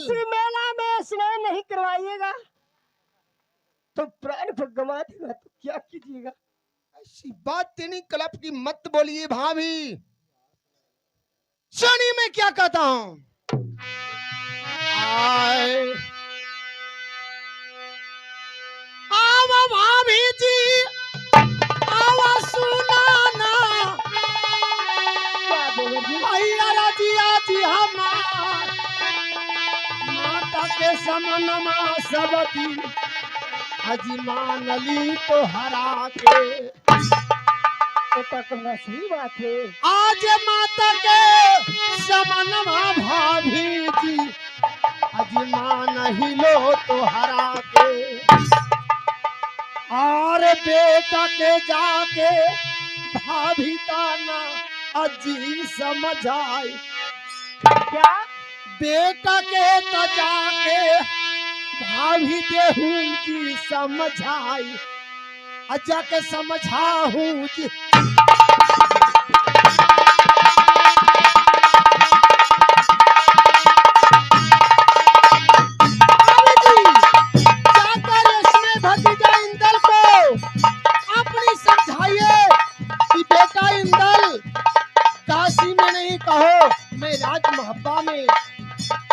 इसी मेला में स्नान नहीं करवाइएगा तो प्राण गवा देगा, तो क्या कीजिएगा? ऐसी बात तेनी कलप की मत बोलिए भाभी। सुनिए मैं क्या कहता हूं। आवा भाभी जी, आवा सुनाना क्या देवर जी? भैया रजिया जी हमार माता के समनमा सब दिन अजमान ली तो हरा के। तो कहना सही बात है। आज माता के समनमा भाभी जी अजमान ही लो तो हरा के। और बेटा के जाके भाभी ताना अजी समझ आई। क्या? बेटा के तो जाके भाभी देहूं जी समझ आई। अजा के समझाहूं जी।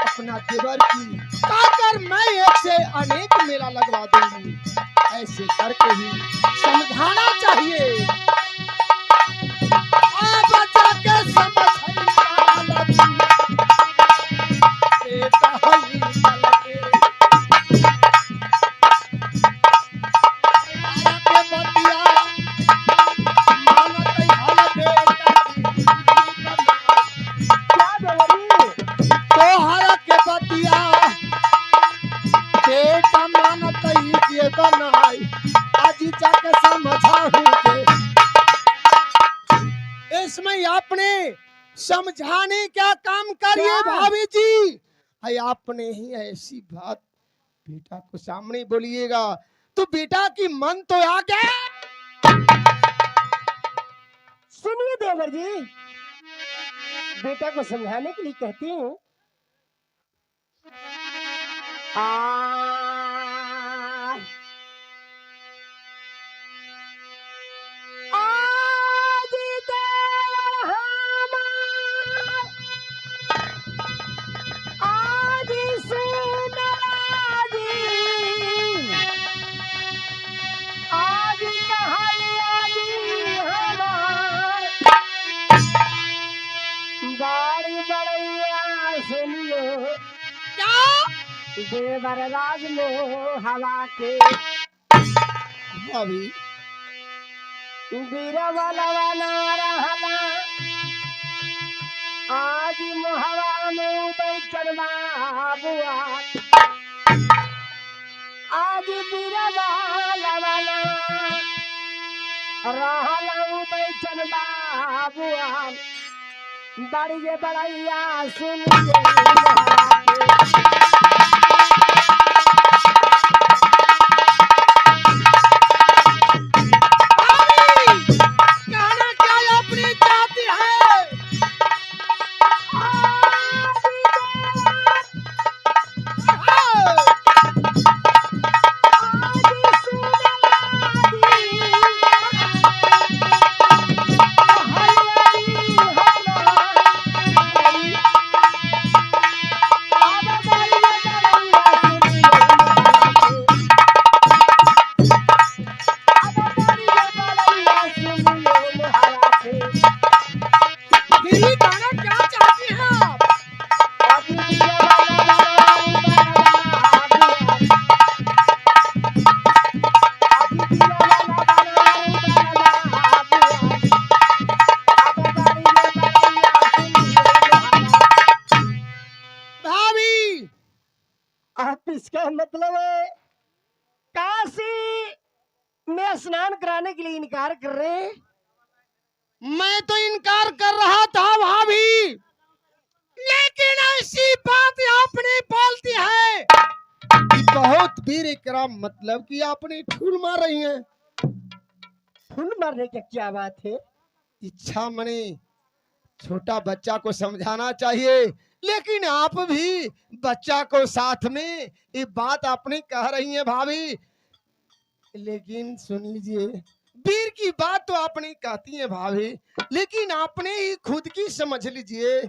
अपना देवर की काकर मैं एक से अनेक मेला लगवा दूंगी। ऐसे करके ही समझाना चाहिए। अब जाके समझ इसमें आपने समझाने क्या काम करिए भाभी जी। है आपने ही ऐसी बात बेटा को सामने बोलिएगा तो बेटा की मन तो आ गया। सुनिए देवर जी, बेटा को समझाने के लिए कहती हूँ। गाड़ी बड़ैया सुनियो क्या देवर राज में हवा के भाभी बीरबलवना रहला आज मुहवा में बैठन बुआ। आज बीरबलवना रहला बैठन बुआ। बड़ी जे बड़ैया सुनिए इसका मतलब है काशी में स्नान कराने के लिए इनकार कर रहे हैं। मैं तो इनकार कर रहा था भाभी, लेकिन ऐसी बात आपने बोलती है बहुत वीर इकराम, मतलब कि आपने ठूल मार रही हैं। फूल मारने की क्या बात है? इच्छा मने छोटा बच्चा को समझाना चाहिए लेकिन आप भी बच्चा को साथ में ये बात आपने कह रही है भाभी, लेकिन सुन लीजिए, वीर की बात तो आपने कहती है भाभी, लेकिन आपने ही खुद की समझ लीजिए,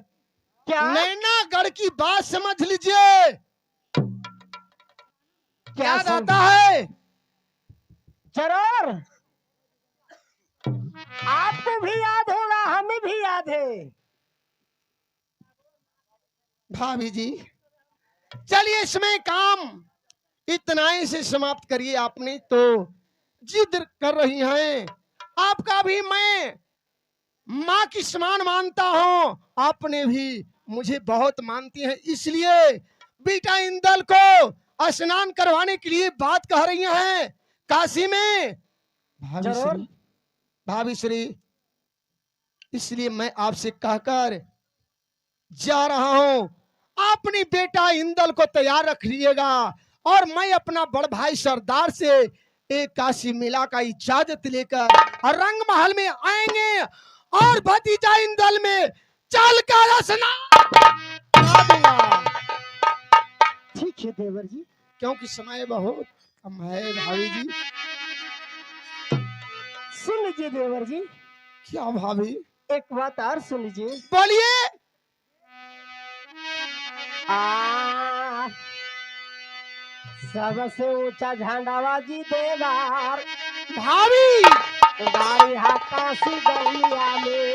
क्या नैनागढ़ की बात समझ लीजिए। क्या याद आता है? जरूर, आपको भी याद होगा, हमें भी याद है। भाभी जी चलिए इसमें काम इतना ही से समाप्त करिए। आपने तो जिद कर रही हैं, आपका भी मैं माँ की समान मानता हूँ, आपने भी मुझे बहुत मानती हैं, इसलिए बेटा इंदल को स्नान करवाने के लिए बात कह रही हैं काशी में। भाभी जरूर। श्री, भाभी श्री, इसलिए मैं आपसे कहकर जा रहा हूं, अपनी बेटा इंदल को तैयार रख लीजिएगा, और मैं अपना बड़ भाई सरदार से एक काशी मेला का इजाजत लेकर रंग महल में आएंगे, और भतीजा इंदल में चल कर स्नान करा दूंगा। ठीक है देवर जी। क्योंकि समय बहुत कम है भाभी जी। सुन लीजिए देवर जी, क्या भाभी? एक बात और सुन लीजिए। बोलिए। सबसे ऊंचा झंडावा जी देवार, भाभी गाड़ी काशी गलिया में,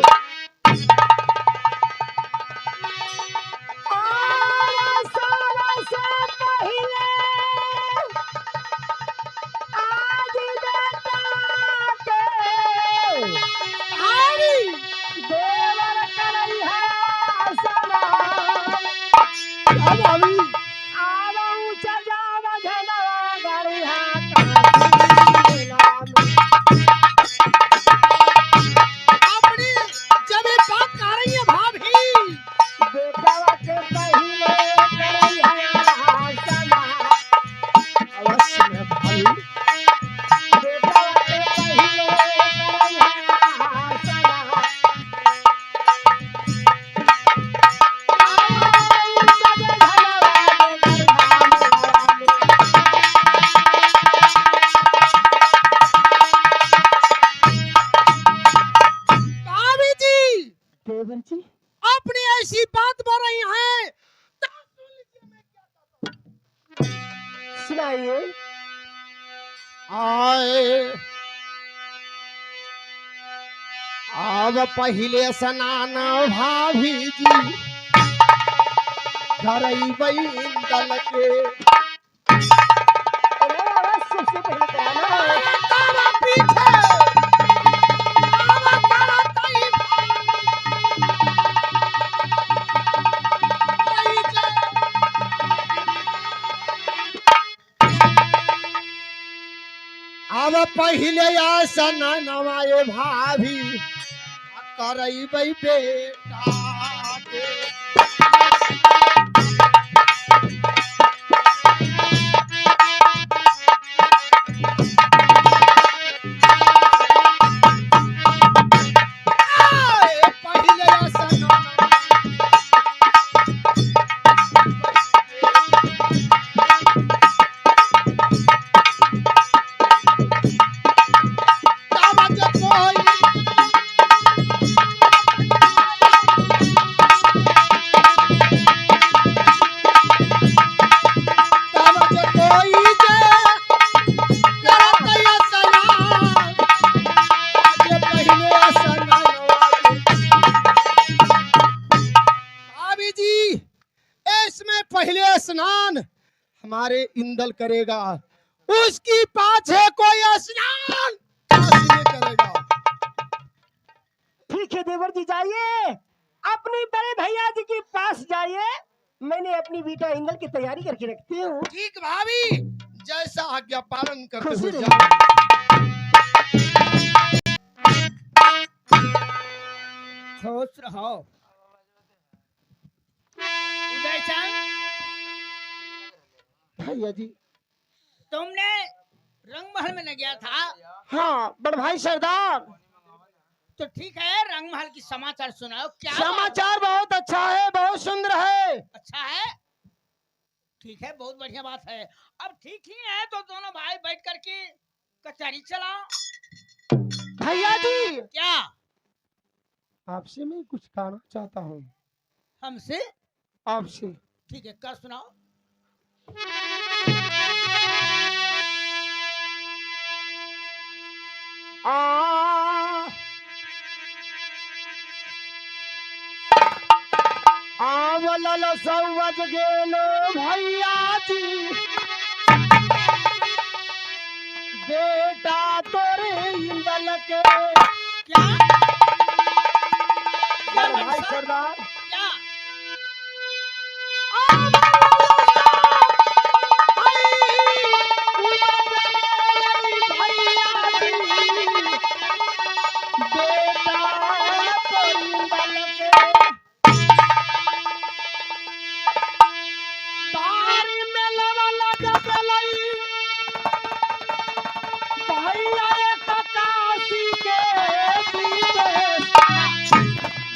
और सबसे पहिले आज बेटा के भाभी देवर करई है सलाम। क्या भाभी? आवा ऊंचा जावा झंडावा गाड़ी काशी गलिया में। अपनी जब ये बात कह रही है भाभी, बेटावा के पहिले करई है सलाम। अवश्य में भाभी। बेटावा के पहिले करई है सलाम। भाभी जी देवर जी, अपनी ऐसी बात बोल रही हैं, तो सुन लीजिए मैं क्या कहता सुनाइए। हूं। आए अब पहले स्नान भाभी जी करई इंदल के, इन्हें अवश्य से पहले कराना है। तारा पीछे तारा तारा ताई भाई जे। अब पहले स्नान नवाए भाभी करई बेटा के। आए पहले स्नान तब जब कोई तब जब कोई जे करत स्नान, जे पहले स्नान भाभी जी, इसमें पहले स्नान हमारे इंदल करेगा, उसकी पाछे कोई स्नान काशी में करेगा। ठीक है देवर जी, जाइए अपनी बड़े भैया जी के पास जाइए। मैंने अपनी बेटा इंदल की तैयारी करके रखती हूँ। ठीक भाभी, जैसा आज्ञा पालन करते खुशी हुए रहो। जाओ। खुश रहो। उदय चंद, भैया जी। तुमने रंग महल में न गया था? हाँ बड़ भाई सरदार, तो ठीक है, रंगमहल की समाचार सुनाओ। क्या समाचार बहुत अच्छा है, बहुत सुंदर है। अच्छा है? ठीक है, बहुत बढ़िया बात है। अब ठीक ही है तो दोनों भाई बैठ करके कचहरी चलाओ। भैया जी, क्या आपसे मैं कुछ कहना चाहता हूँ। हमसे? आपसे ठीक है, कर सुनाओ। आ आवलल सवज गेलो भैया जी, बेटा तोरे इंदल के। क्या क्या भाई मनसा? सरदार, क्या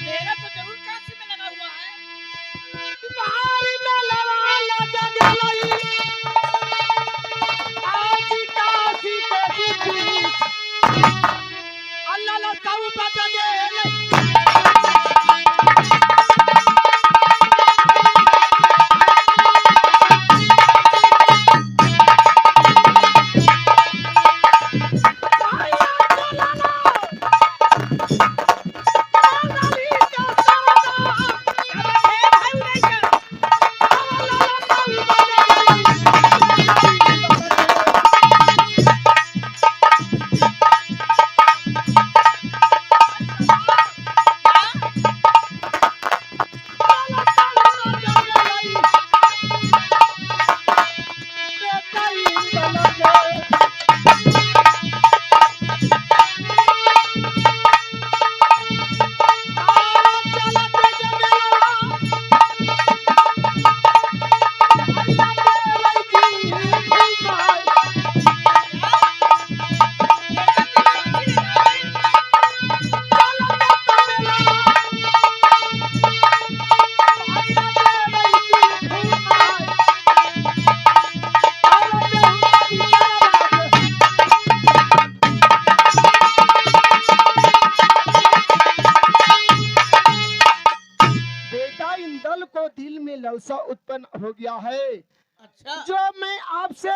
मेरा तो जरूर काशी में लगा हुआ है। क्या बात है भाई उदय चंद? बेटा इंदल को दिल में ललसा उत्पन्न हो गया है, अच्छा जो मैं आपसे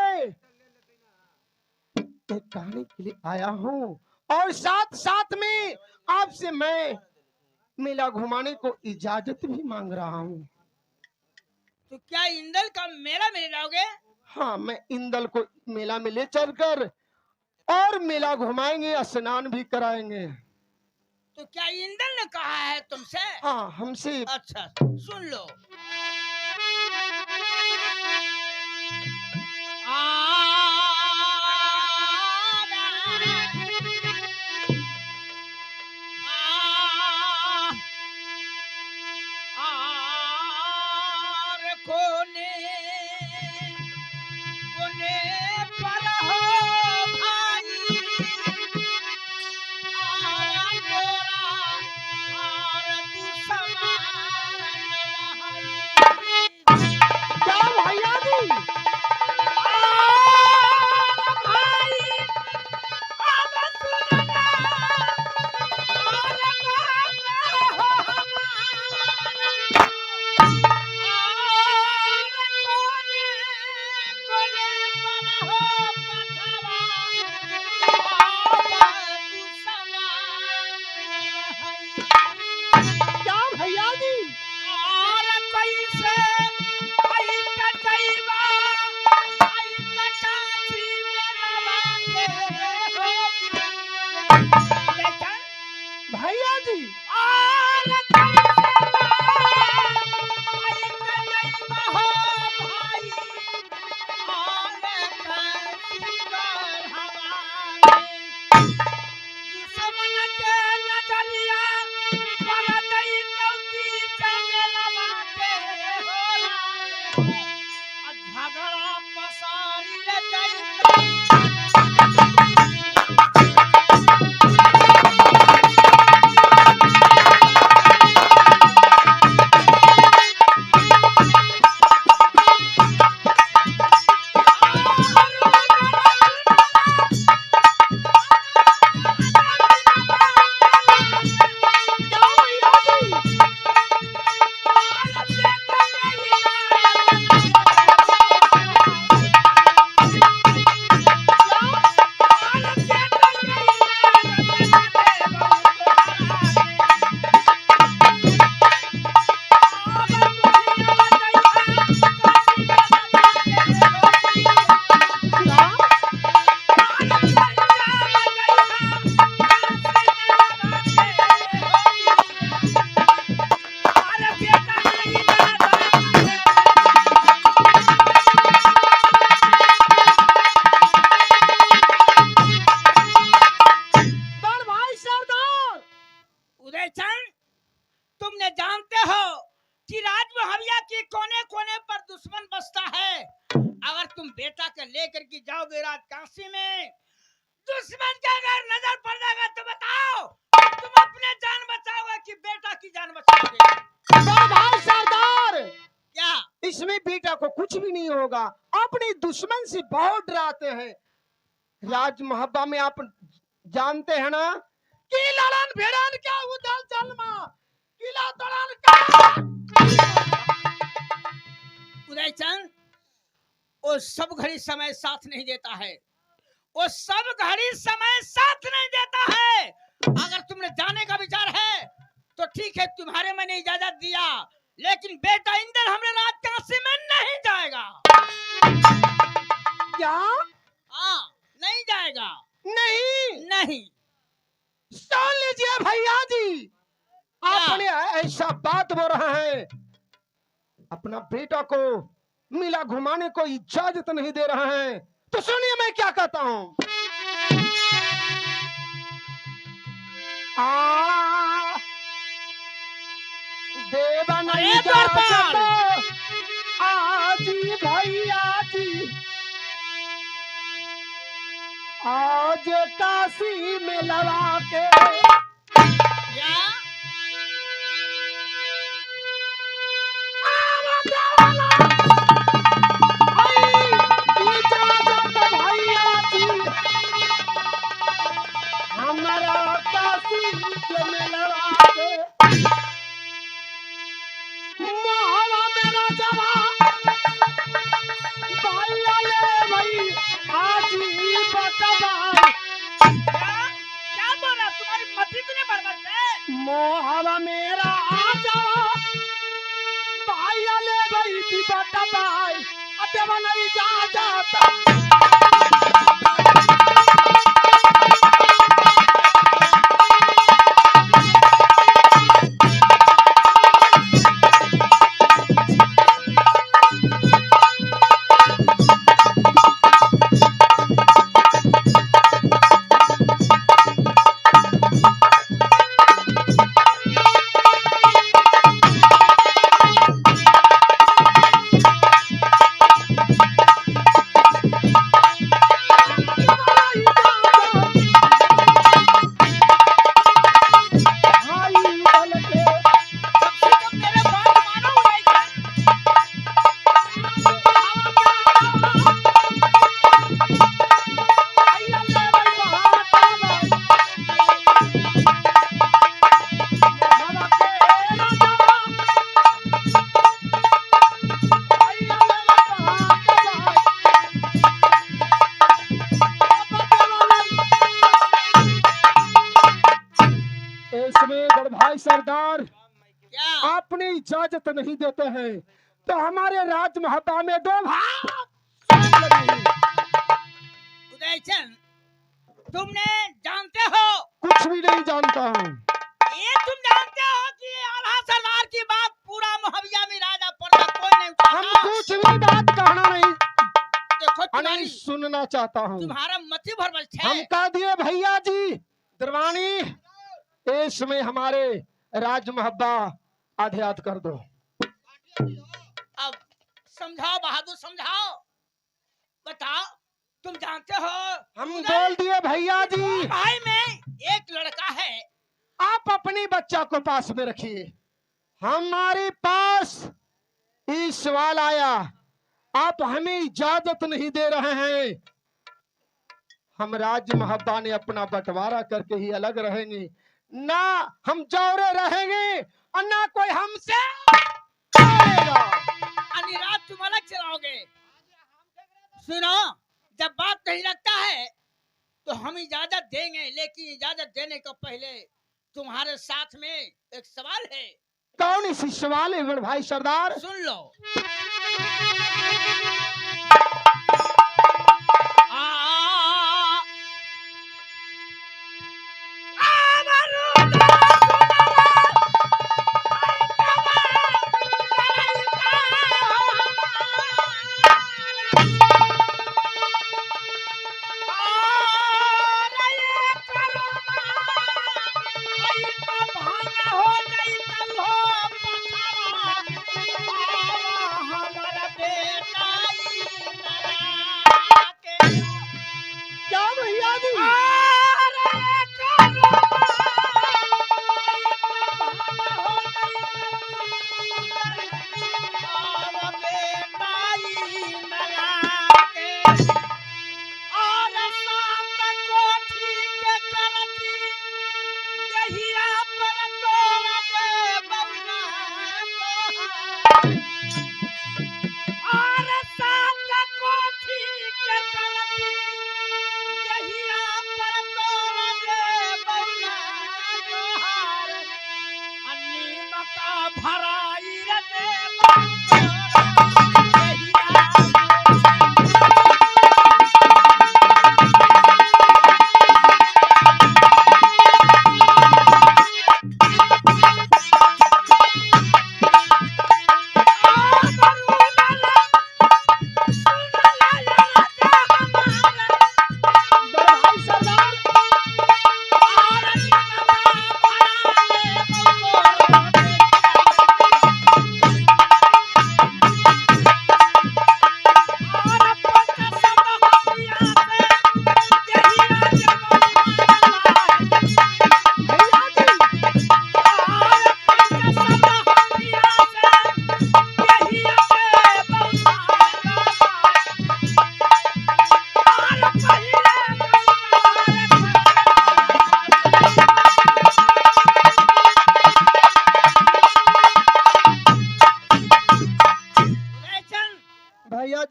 एक कहानी के लिए आया हूँ, और साथ साथ में आपसे मैं मेला घुमाने को इजाजत भी मांग रहा हूँ। तो क्या इंदल का मेला में ले जाओगे? हाँ, मैं इंदल को मेला में ले चलकर और मेला घुमाएंगे, स्नान भी कराएंगे। तो क्या इंदल ने कहा है तुमसे? हाँ, हमसे। अच्छा सुन लो। कोने कोने पर हो भाई, आरा तोरा और तू समान भाई। क्या भैया जी? भाई अब सुनना और बात हो हमारी। क्या भैया जी? भैया जी, झगड़ा पसारी ले जाई। बेटा के लेकर के जाओगे राज काशी में, दुश्मन का अगर नजर पड़ जाएगा तो बताओ तुम अपने जान बचाओगे कि बेटा की जान बचाओगे? बड़े भाई सरदार, क्या इसमें बेटा को कुछ भी नहीं होगा। अपने दुश्मन से बहुत डराते हैं। राज मोहब्बा में आप जानते हैं ना कि लड़न भिड़न क्या उदल चलमा किला तड़न का। उदयचंद, वो सब घड़ी समय साथ नहीं देता है, वो सब घड़ी समय साथ नहीं देता है। अगर तुमने जाने का विचार है तो ठीक है, तुम्हारे मैंने इजाजत दिया, लेकिन बेटा इंद्र हमने राज काशी में नहीं जाएगा। क्या? हाँ, नहीं जाएगा। नहीं नहीं। सुन लीजिए भैया जी, आपने ऐसा बात बोल रहे हैं, अपना बेटा को मिला घुमाने को इजाजत नहीं दे रहे हैं, तो सुनिए मैं क्या कहता हूं। देवा नहीं अरे द्वारपाल! आजी भैया जी, आज काशी में लगा के क्या? भैया जी, हमारा काशी में लगा के मोहवा मेरा जवा भैया ले भाई आजी बतवा। क्या बोल रहा? तुम्हारी मति तो नहीं बर्बाद है? मोहवा मेरा आजा भैया ले भाई जी बतवा, अतवा नहीं जा जाता। सरदार क्या? आपने इजाजत नहीं देते हैं तो हमारे राज महता में दो भाग लगे। उदयचंद, तुमने जानते हो? कुछ भी नहीं जानता हूँ। ये तुम जानते हो कि आल्हा सरदार की बात पूरा मुहैया में राजा पर्दा कोई नहीं उठाता। हम कुछ भी बात कहना नहीं, देखो नहीं सुनना चाहता हूँ। तुम्हारा मति भरवश है। हम कह दिए भैया जी दरवानी, इसमें हमारे राज महब्बा आध्यात कर दो। अब समझाओ बहादुर, समझाओ, बताओ, तुम जानते हो? हम बोल दिए भैया जी। भाई में एक लड़का है, आप अपनी बच्चा को पास में रखिए। हमारे पास ये सवाल आया, आप हमें इजाजत नहीं दे रहे हैं। हम राज महब्बा ने अपना बंटवारा करके ही अलग रहेंगे, ना हम जौरे रहेंगे और ना कोई हमसे करेगा। रात तुम अलग चलाओगे। सुनो, जब बात नहीं लगता है तो हम इजाजत देंगे, लेकिन इजाजत देने को पहले तुम्हारे साथ में एक सवाल है। कौन सी सवाल है बड़े भाई सरदार? सुन लो।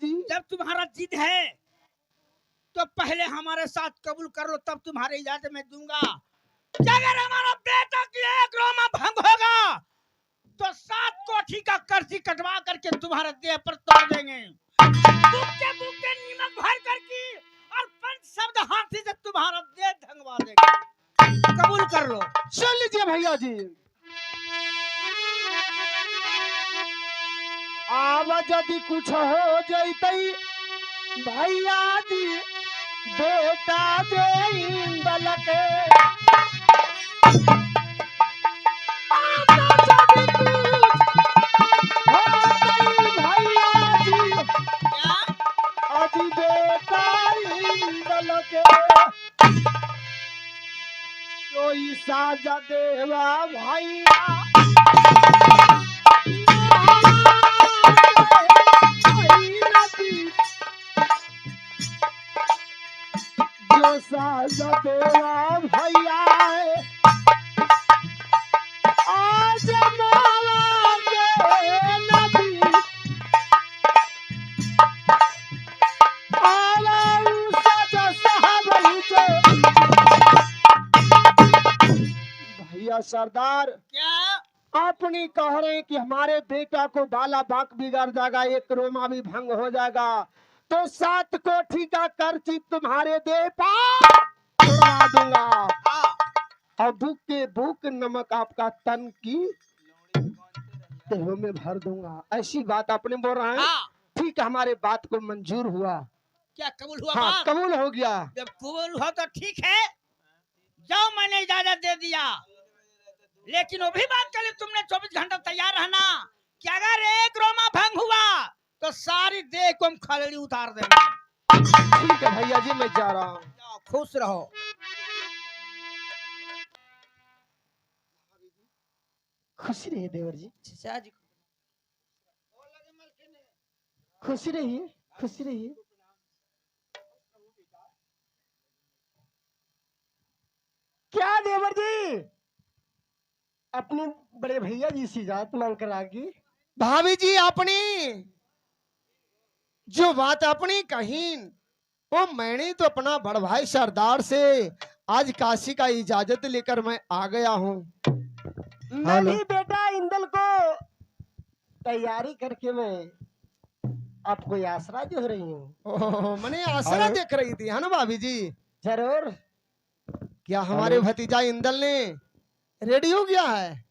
जी। जब तुम्हारा जिद है तो पहले हमारे साथ कबूल कर लो, तब तुम्हारी इजाजत मैं दूंगा कि अगर हमारा बेटा की एक रोमा भंग होगा तो 7 कोठी का कर्जी कटवा करके तुम्हारे देह पर तोड़ देंगे, बुक्के बुक्के नीमक भर करके और 5 शब्द हाथी से तुम्हारा देह धंगवा देंगे। कबूल कर लो। चल लीजिए भैया जी। आव यदि कुछ हो जैतई भैया जी बेटा जे इंदल के, आव यदि कुछ होतई भैया जी क्या? अजी बेटा इंदल के, कोई साजा देवा भैया जो साजा देवा भैया आज माला के नबी आला साजा साहब भैया सरदार क्या? अपनी कह रहे हैं कि हमारे बेटा को बाला बाक बिगड़ जाएगा, एक रोमा भी भंग हो जाएगा, तो 7 कोठी का कर्जी तुम्हारे दे पार दूंगा हाँ। और बुक के बुक नमक आपका तन की देहों में भर दूंगा। ऐसी बात आपने बोल रहा है। हाँ। ठीक है, हमारे बात को मंजूर हुआ। क्या कबूल हुआ? हाँ बात? कबूल हो गया। जब कबूल हुआ तो ठीक है, जाओ, मैंने इजाजत दे दिया, लेकिन वो भी बात कर ली तुमने 24 घंटा तैयार रहना कि अगर एक रोमा भंग हुआ तो सारी देह को हम खलड़ी उतार देंगे। ठीक है भैया जी, मैं जा रहा हूँ। जाओ, खुश रहो। खुशी रहिए देवर जी, चाचा जी खुशी रहिए, खुशी रहिए। क्या देवर जी, अपने बड़े भैया जी से इजाजत मांग कर आगे। भाभी जी अपनी जो बात अपनी कही वो मैंने तो अपना बड़ भाई सरदार से आज काशी का इजाजत लेकर मैं आ गया हूँ। मैं भी बेटा इंदल को तैयारी करके मैं आपको ये आसरा दे रही हूँ। मैंने आसरा देख रही थी है ना भाभी जी। जरूर। क्या हमारे भतीजा इंदल ने रेडी हो गया है?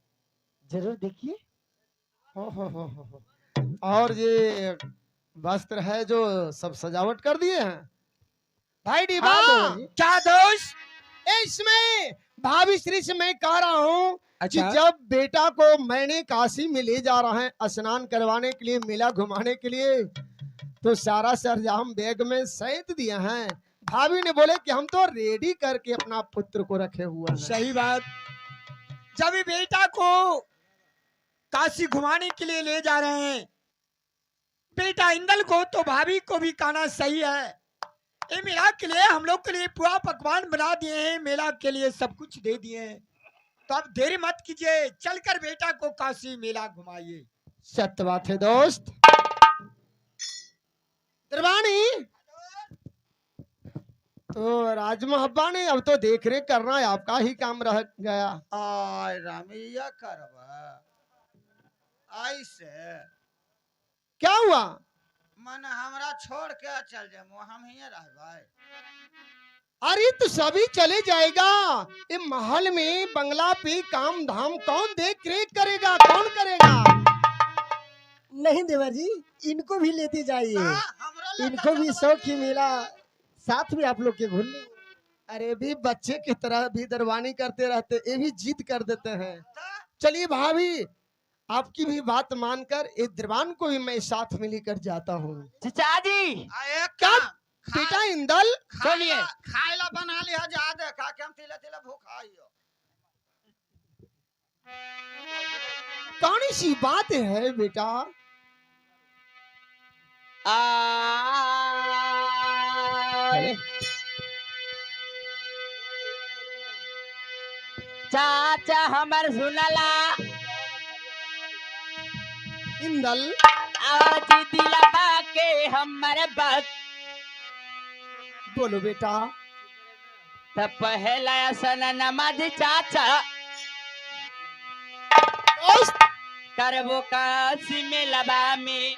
जरूर देखिए। और ये वस्त्र है जो सब सजावट कर दिए हैं भाई डीबा। हाँ, क्या दोस्त, इसमें भाभी श्री से मैं कह रहा हूँ कि जब बेटा को मैंने काशी में ले जा रहा है स्नान करवाने के लिए, मेला घुमाने के लिए, तो सारा सरंजाम बैग में सहित दिए हैं। भाभी ने बोले कि हम तो रेडी करके अपना पुत्र को रखे हुए हैं। सही बात। जब बेटा को काशी घुमाने के लिए ले जा रहे हैं बेटा इंदल को, तो भाभी को भी कहना सही है। ये मेला के लिए हम लोग के लिए पूरा पकवान बना दिए हैं, मेला के लिए सब कुछ दे दिए हैं, तो अब देरी मत कीजिए, चलकर बेटा को काशी मेला घुमाइए। सत्य बात है दोस्त। दरबानी तो राजमहब्बा ने अब तो देख रेख करना है, आपका ही काम रह गया। आय रामिया करवा ऐसे क्या हुआ? मन हमरा छोड़ के चल जाए, हम ही रह भाई। अरे तो सभी चले जाएगा, ये महल में बंगला पे काम धाम कौन देख रेख करेगा, कौन करेगा? नहीं देवर जी, इनको भी लेते जाइए, इनको भी शौक ही मिला, साथ में आप लोग के घूम लेंगे। अरे भी बच्चे की तरह भी दरबानी करते रहते, ये भी जिद कर देते हैं। चलिए भाभी, आपकी भी बात मानकर इस दरबान को भी मैं साथ में लेकर जाता हूँ। चाचा जी, क्या बेटा इंदल, बोलिए। खाइला बना लिया जा दे, खा के हम तिला तिला भूखा आइयो। कौन सी बात है बेटा? चाचा हमर सुनला इंदल आज दिलवा के हमर बात बोलो बेटा। त पहला सन नमाज चाचा करबो काशी में लबा में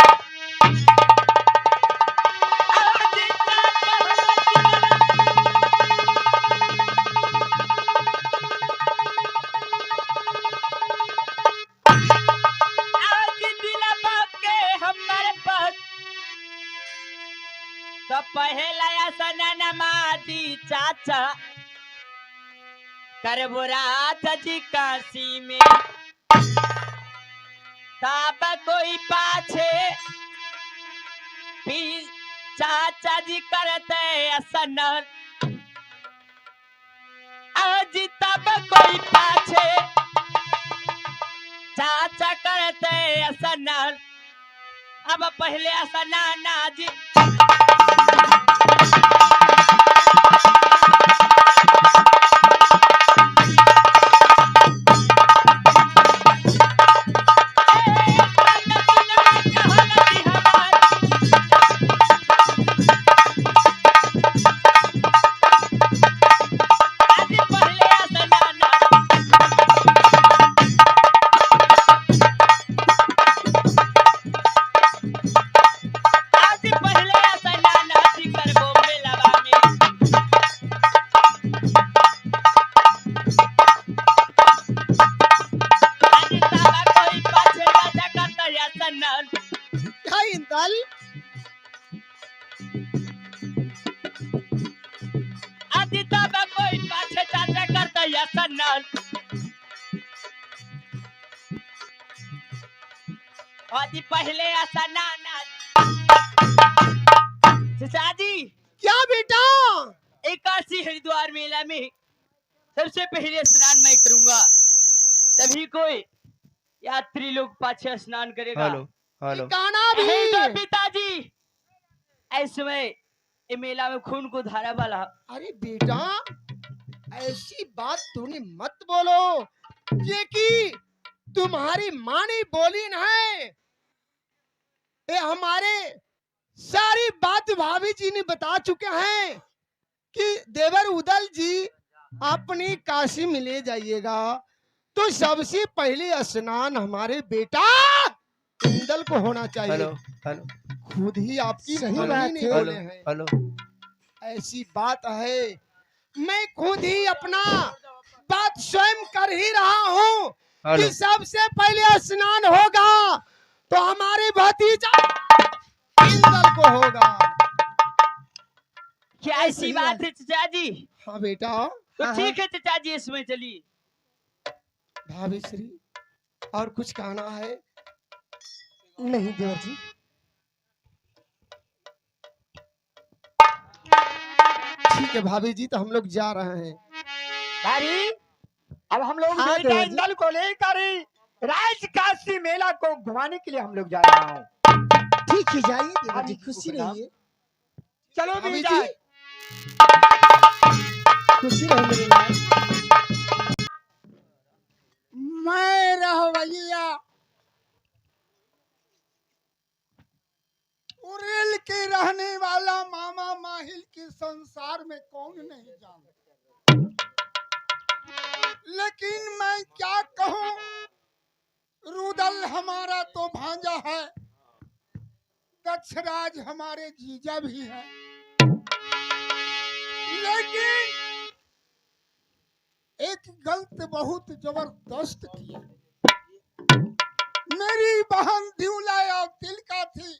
आज दिलवा के हमर बात त पहला सन नमाजी चाचा करबो रात जी काशी में तब कोई पाछे भी चाचा जी करते स्नान आज तब कोई पाछे चाचा करते स्नान अब पहले स्नान जी पहले चाचा जी क्या बेटा? काशी हरिद्वार मेला में सबसे पहले स्नान मैं करूंगा, तभी कोई यात्री लोग पाछे स्नान करेगा। हेलो हेलो गाना भी तो पिताजी ऐसे में ये मेला में खून को धारा वाला। अरे बेटा ऐसी बात तूने मत बोलो, ये कि तुम्हारी माँ ने बोली न है, ये हमारे सारी बात भाभी जी ने बता चुके हैं कि देवर उदल जी अपनी काशी में ले जाइएगा, तो सबसे पहले स्नान हमारे बेटा इंदल को होना चाहिए। हेलो हेलो खुद ही आपकी सही मम्मी बात ने है। बोले हैं। हेलो ऐसी बात है, मैं खुद ही अपना बात स्वयं कर ही रहा हूँ कि सबसे पहले स्नान होगा तो हमारे भतीजा इंदल को होगा। क्या ऐसी बात है चाचा जी? हाँ बेटा। तो ठीक है चाचा जी, इसमें चलिए। भाभी श्री और कुछ कहना है? नहीं देवर जी, ठीक है भाभी जी, तो हम लोग जा रहे हैं। भाभी अब हम लोग हाँ, बेटा देवर जी। इंदल को लेकर राज काशी मेला को घुमाने के लिए हम लोग जा रहे हैं। ठीक है जाइए देवर जी, हाँ, खुशी प्रणाम। रहिए, चलो भाभी बेटा। जी खुशी रहे मेरे लाल। मैं रहवैया उरेल के रहने वाला मामा माहिल के संसार में कौन नहीं जानता, लेकिन मैं क्या कहूं, रुदल हमारा तो भांजा है, दक्षराज हमारे जीजा भी है, लेकिन एक गलत बहुत जबरदस्त किया। मेरी बहन दिवला और तिलका थी,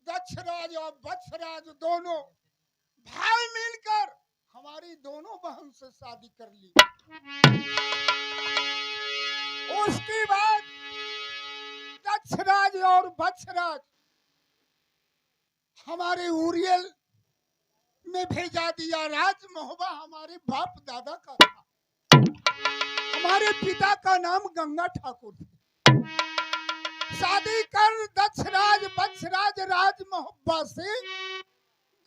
दक्षराज और बक्षराज दोनों भाई मिलकर हमारी दोनों बहन से शादी कर ली। उसके बाद दक्षराज और बक्षराज हमारे उरियल में भेजा दिया। राज मोहबा हमारे बाप दादा का था, हमारे पिता का नाम गंगा ठाकुर थे। शादी कर दक्षराज बक्षराज राज मोहब्बा से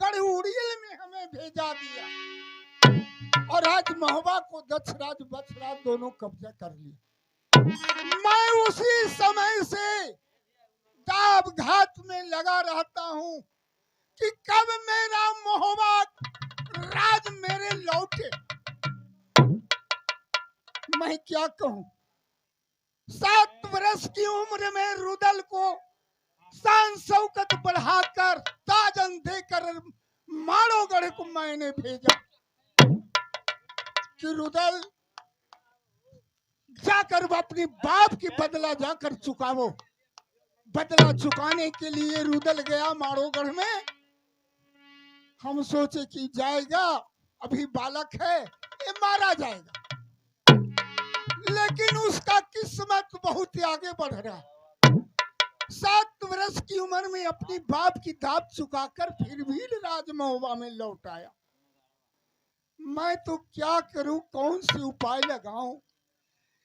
गढ़उड़ियल में हमें भेजा दिया और राज मोहब्बा को दक्षराज बक्षराज दोनों कब्जा कर लिया। मैं उसी समय से ताप घात में लगा रहता हूँ कि कब मेरा मोहब्बत राज मेरे लौटे। मैं क्या कहूँ, 7 वर्ष की उम्र में रुदल को शान शौकत बढ़ाकर ताजन देकर माड़ोगढ़ को मैंने भेजा कि रुदल जाकर वो अपनी बाप की बदला जाकर चुकावो। बदला चुकाने के लिए रुदल गया माड़ोगढ़ में। हम सोचे कि जाएगा, अभी बालक है, ये मारा जाएगा, लेकिन उसका किस्मत बहुत ही आगे बढ़ रहा। 7 वर्ष की उम्र में अपनी बाप की दाब चुकाकर फिर भी राजमहुआ में लौट आया। मैं तो क्या करूं, कौन सी उपाय लगाऊं?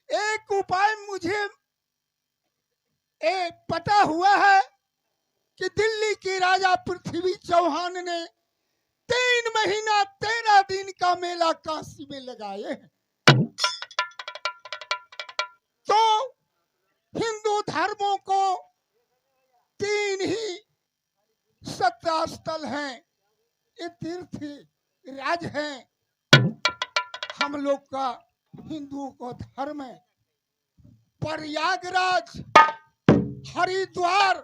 एक उपाय मुझे पता हुआ है कि दिल्ली के राजा पृथ्वी चौहान ने 3 महीना 13 दिन का मेला काशी में लगाए हैं। तो हिंदू धर्मों को 3 ही सत्ता स्थल हैं, ये तीर्थ राज हैं। हम लोग का हिंदुओं का धर्म है प्रयागराज, हरिद्वार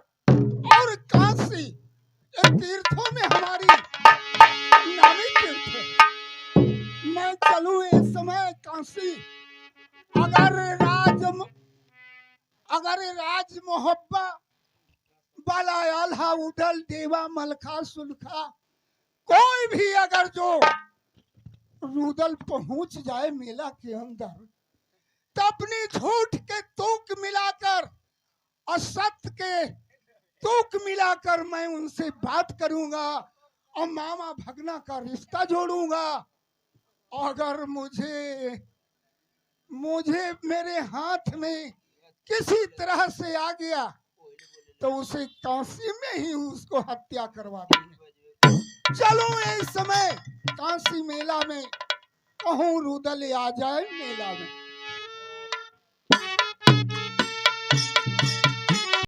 और काशी, ये तीर्थों में हमारी नामी तीर्थ है। मैं चलूं इस समय काशी। अगर राज मोहब्बा बाला आल्हा उदल देवा मलखा सुलखा कोई भी अगर जो रुदल पहुंच जाए मेला के अंदर, तो अपनी झूठ के तूक मिलाकर और सत्य के तूक मिलाकर मैं उनसे बात करूंगा और मामा भगना का रिश्ता जोड़ूंगा। अगर मुझे मेरे हाथ में किसी तरह से आ गया तो उसे काशी में ही उसको हत्या करवा देंगे। चलो इस समय काशी मेला में कहूँ रुदल आ जाए मेला में।